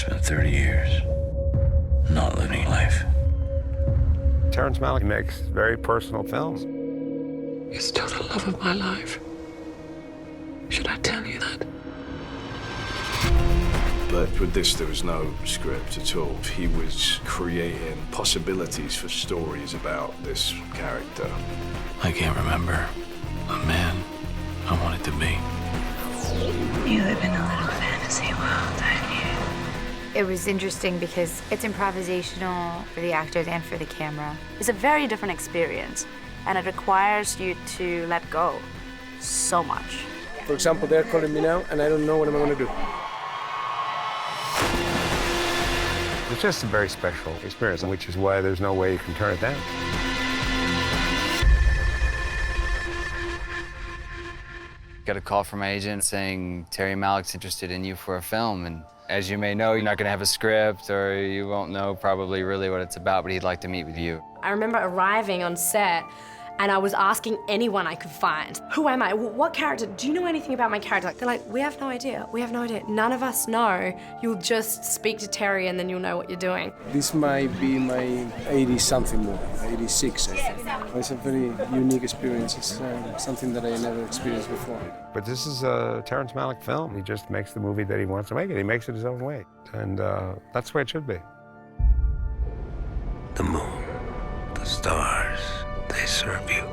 spent 30 years not living life. Terrence Malick makes very personal films. You're still the love of my life. Should I tell you that? But with this, there was no script at all. He was creating possibilities for stories about this character. I can't remember a man I wanted to be. You live in a little fantasy world, don't you? It was interesting because it's improvisational for the actors and for the camera. It's a very different experience, and it requires you to let go so much. For example, they're calling me now, and I don't know what I'm going to do. It's just a very special experience, which is why there's no way you can turn it down. Got a call from my agent saying Terry Malick's interested in you for a film, and as you may know, you're not going to have a script, or you won't know probably really what it's about, but he'd like to meet with you. I remember arriving on set, and I was asking anyone I could find, who am I? What character? Do you know anything about my character? They're like, we have no idea. We have no idea. None of us know. You'll just speak to Terry, and then you'll know what you're doing. This might be my 80-something movie, 86, I think. It's a very unique experience. It's something that I never experienced before. But this is a Terrence Malick film. He just makes the movie that he wants to make it. He makes it his own way. And that's the way it should be. The moon, the stars, they serve you.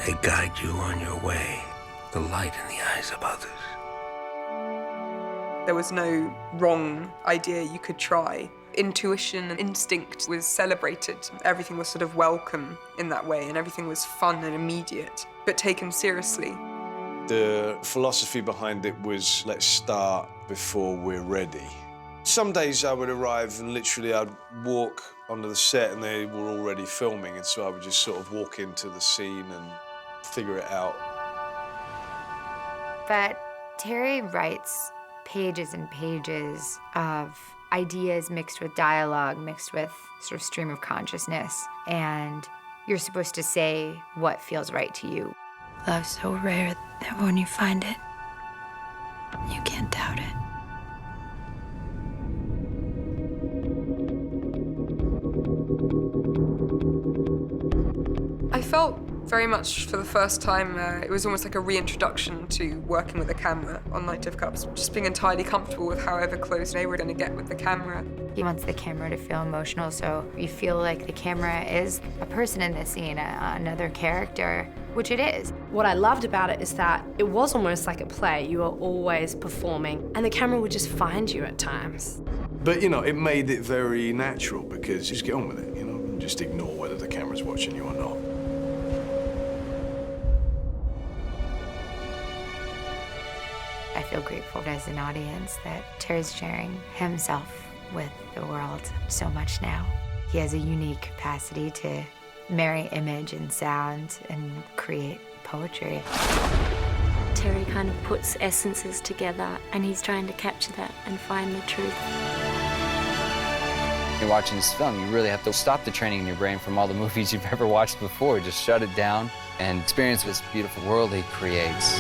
They guide you on your way. The light in the eyes of others. There was no wrong idea you could try. Intuition and instinct was celebrated. Everything was sort of welcome in that way, and everything was fun and immediate, but taken seriously. The philosophy behind it was, let's start before we're ready. Some days I would arrive and literally I'd walk onto the set and they were already filming, and so I would just sort of walk into the scene and figure it out. But Terry writes pages and pages of ideas mixed with dialogue, mixed with sort of stream of consciousness, and you're supposed to say what feels right to you. Love's so rare that when you find it, you can't doubt it. I felt very much for the first time, it was almost like a reintroduction to working with a camera on Night of Cups, just being entirely comfortable with however close they were going to get with the camera. He wants the camera to feel emotional, so you feel like the camera is a person in the scene, another character, which it is. What I loved about it is that it was almost like a play. You were always performing, and the camera would just find you at times. But, you know, it made it very natural because you just get on with it, you know, and just ignore whether the camera's watching you or not. I feel grateful as an audience that Terry's sharing himself with the world so much now. He has a unique capacity to marry image and sound and create poetry. Terry kind of puts essences together, and he's trying to capture that and find the truth. You're watching this film, you really have to stop the training in your brain from all the movies you've ever watched before. Just shut it down and experience this beautiful world he creates.